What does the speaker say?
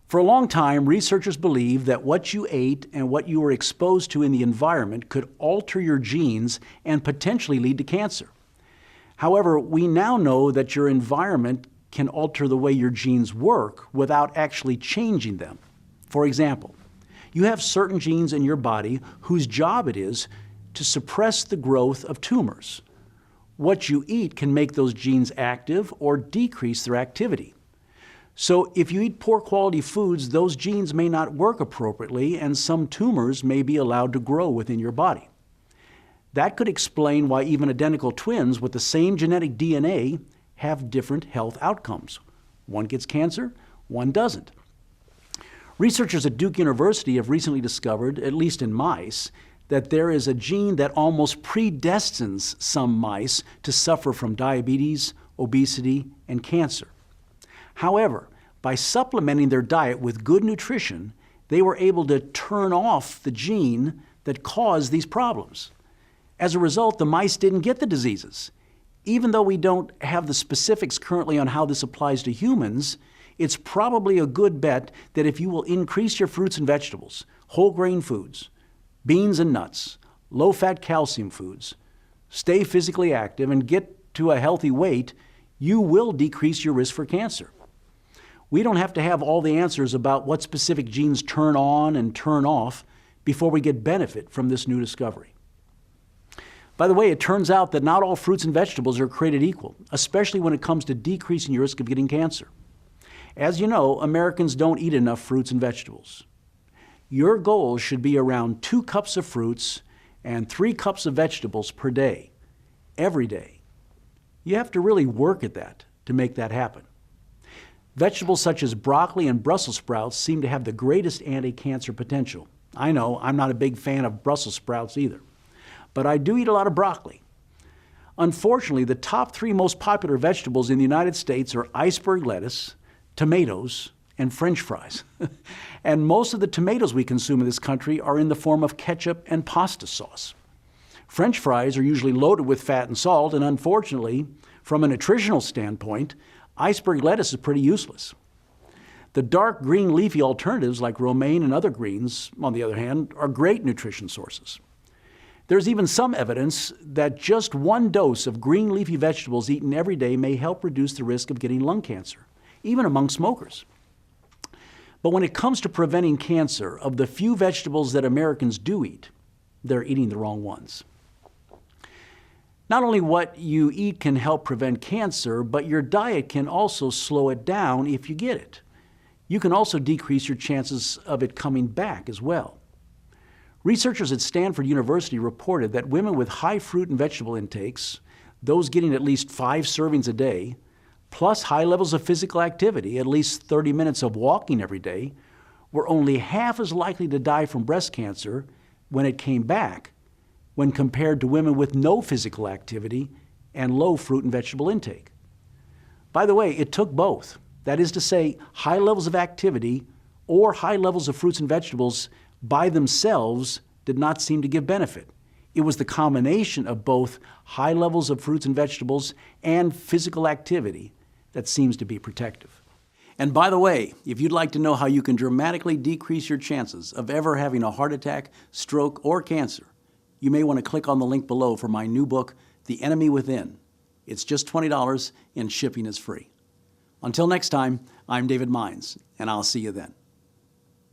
For a long time, researchers believed that what you ate and what you were exposed to in the environment could alter your genes and potentially lead to cancer. However, we now know that your environment can alter the way your genes work without actually changing them. For example, you have certain genes in your body whose job it is to suppress the growth of tumors. What you eat can make those genes active or decrease their activity. So if you eat poor quality foods, those genes may not work appropriately and some tumors may be allowed to grow within your body. That could explain why even identical twins with the same genetic DNA have different health outcomes. One gets cancer, one doesn't. Researchers at Duke University have recently discovered, at least in mice, that there is a gene that almost predestines some mice to suffer from diabetes, obesity, and cancer. However, by supplementing their diet with good nutrition, they were able to turn off the gene that caused these problems. As a result, the mice didn't get the diseases. Even though we don't have the specifics currently on how this applies to humans, it's probably a good bet that if you will increase your fruits and vegetables, whole grain foods, beans and nuts, low-fat calcium foods, stay physically active, and get to a healthy weight, you will decrease your risk for cancer. We don't have to have all the answers about what specific genes turn on and turn off before we get benefit from this new discovery. By the way, it turns out that not all fruits and vegetables are created equal, especially when it comes to decreasing your risk of getting cancer. As you know, Americans don't eat enough fruits and vegetables. Your goal should be around 2 cups of fruits and 3 cups of vegetables per day, every day. You have to really work at that to make that happen. Vegetables such as broccoli and Brussels sprouts seem to have the greatest anti-cancer potential. I know, I'm not a big fan of Brussels sprouts either, but I do eat a lot of broccoli. Unfortunately, the top 3 most popular vegetables in the United States are iceberg lettuce, tomatoes, and French fries. And most of the tomatoes we consume in this country are in the form of ketchup and pasta sauce. French fries are usually loaded with fat and salt, and unfortunately, from a nutritional standpoint, iceberg lettuce is pretty useless. The dark green leafy alternatives like romaine and other greens, on the other hand, are great nutrition sources. There's even some evidence that just 1 dose of green leafy vegetables eaten every day may help reduce the risk of getting lung cancer, even among smokers. But when it comes to preventing cancer, of the few vegetables that Americans do eat, they're eating the wrong ones. Not only what you eat can help prevent cancer, but your diet can also slow it down if you get it. You can also decrease your chances of it coming back as well. Researchers at Stanford University reported that women with high fruit and vegetable intakes, those getting at least 5 servings a day, plus high levels of physical activity, at least 30 minutes of walking every day, were only half as likely to die from breast cancer when it came back when compared to women with no physical activity and low fruit and vegetable intake. By the way, it took both. That is to say, high levels of activity or high levels of fruits and vegetables by themselves did not seem to give benefit. It was the combination of both high levels of fruits and vegetables and physical activity that seems to be protective. And by the way, if you'd like to know how you can dramatically decrease your chances of ever having a heart attack, stroke, or cancer, you may want to click on the link below for my new book, The Enemy Within. It's just $20 and shipping is free. Until next time, I'm David Meinz, and I'll see you then.